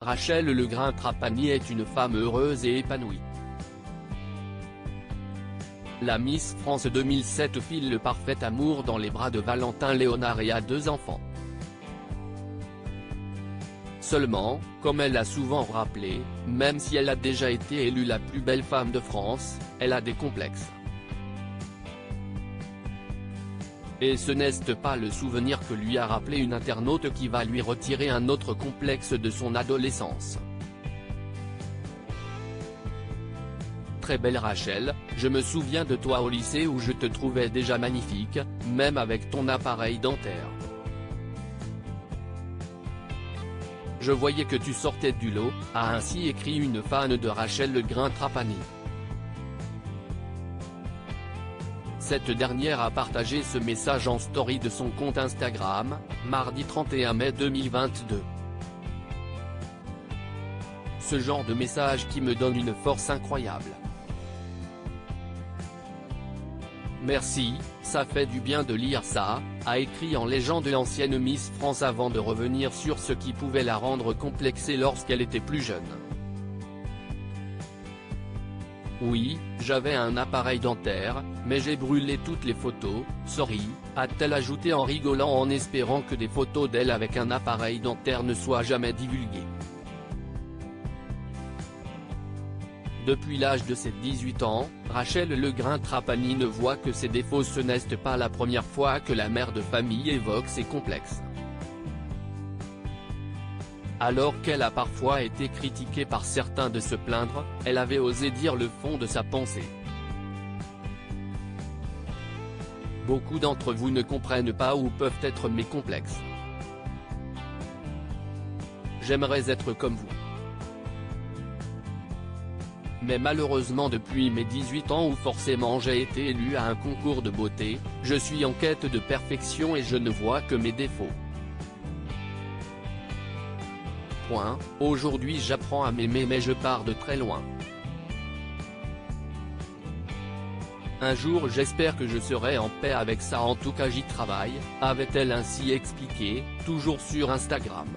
Rachel Legrain-Trapani est une femme heureuse et épanouie. La Miss France 2007 file le parfait amour dans les bras de Valentin Léonard et a 2 enfants. Seulement, comme elle l'a souvent rappelé, même si elle a déjà été élue la plus belle femme de France, elle a des complexes. Et ce n'est pas le souvenir que lui a rappelé une internaute qui va lui retirer un autre complexe de son adolescence. Très belle Rachel, je me souviens de toi au lycée où je te trouvais déjà magnifique, même avec ton appareil dentaire. Je voyais que tu sortais du lot, a ainsi écrit une fan de Rachel Legrain-Trapani. Cette dernière a partagé ce message en story de son compte Instagram, mardi 31 mai 2022. Ce genre de message qui me donne une force incroyable. Merci, ça fait du bien de lire ça, a écrit en légende l'ancienne Miss France avant de revenir sur ce qui pouvait la rendre complexée lorsqu'elle était plus jeune. Oui, j'avais un appareil dentaire, mais j'ai brûlé toutes les photos, sorry, a-t-elle ajouté en rigolant en espérant que des photos d'elle avec un appareil dentaire ne soient jamais divulguées. Depuis l'âge de ses 18 ans, Rachel Legrain-Trapani ne voit que ses défauts. Ce n'est pas la première fois que la mère de famille évoque ses complexes. Alors qu'elle a parfois été critiquée par certains de se plaindre, elle avait osé dire le fond de sa pensée. Beaucoup d'entre vous ne comprennent pas où peuvent être mes complexes. J'aimerais être comme vous. Mais malheureusement depuis mes 18 ans où forcément j'ai été élue à un concours de beauté, je suis en quête de perfection et je ne vois que mes défauts. Aujourd'hui j'apprends à m'aimer mais je pars de très loin. Un jour j'espère que je serai en paix avec ça, en tout cas j'y travaille, avait-elle ainsi expliqué, toujours sur Instagram.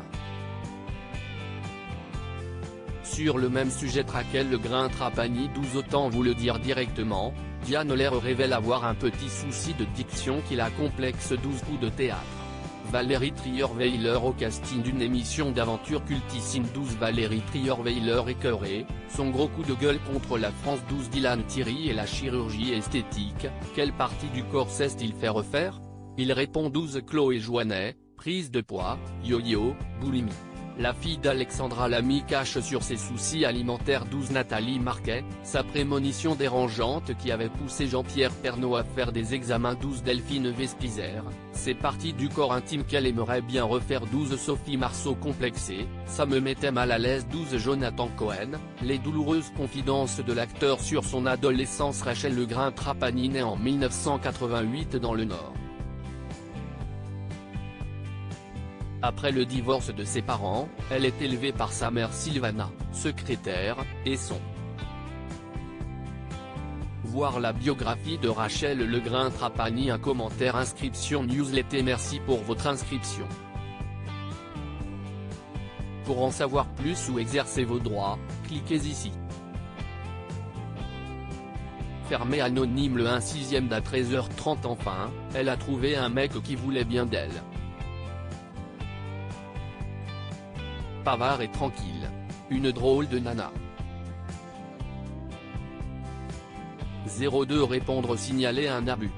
Sur le même sujet, Rachel Legrain-Trapani 12 autant vous le dire directement, Diane Lair révèle avoir un petit souci de diction qui la complexe. 12 coups de théâtre. Valérie Trierweiler au casting d'une émission d'aventure cultissime. 12 Valérie Trierweiler écœurée, son gros coup de gueule contre la France. 12 Dylan Thierry et la chirurgie esthétique, quelle partie du corps sait-il faire refaire? Il répond. 12 Chloé Joannet, prise de poids, yo-yo, boulimie. La fille d'Alexandra Lamy cache sur ses soucis alimentaires. 12 Nathalie Marquet, sa prémonition dérangeante qui avait poussé Jean-Pierre Pernaut à faire des examens. 12 Delphine Vespizer, c'est parties du corps intime qu'elle aimerait bien refaire. 12 Sophie Marceau complexée, ça me mettait mal à l'aise. 12 Jonathan Cohen, les douloureuses confidences de l'acteur sur son adolescence. Rachel Legrain-Trapani née en 1988 dans le Nord. Après le divorce de ses parents, elle est élevée par sa mère Sylvana, secrétaire, et son. Voir la biographie de Rachel Legrain-Trapani. Un commentaire. Inscription newsletter. Merci pour votre inscription. Pour en savoir plus ou exercer vos droits, cliquez ici. Fermé anonyme. Le 1/6 d'à 13h30. Enfin, elle a trouvé un mec qui voulait bien d'elle. Pavard et tranquille. Une drôle de nana. 02 Répondre signaler un abus.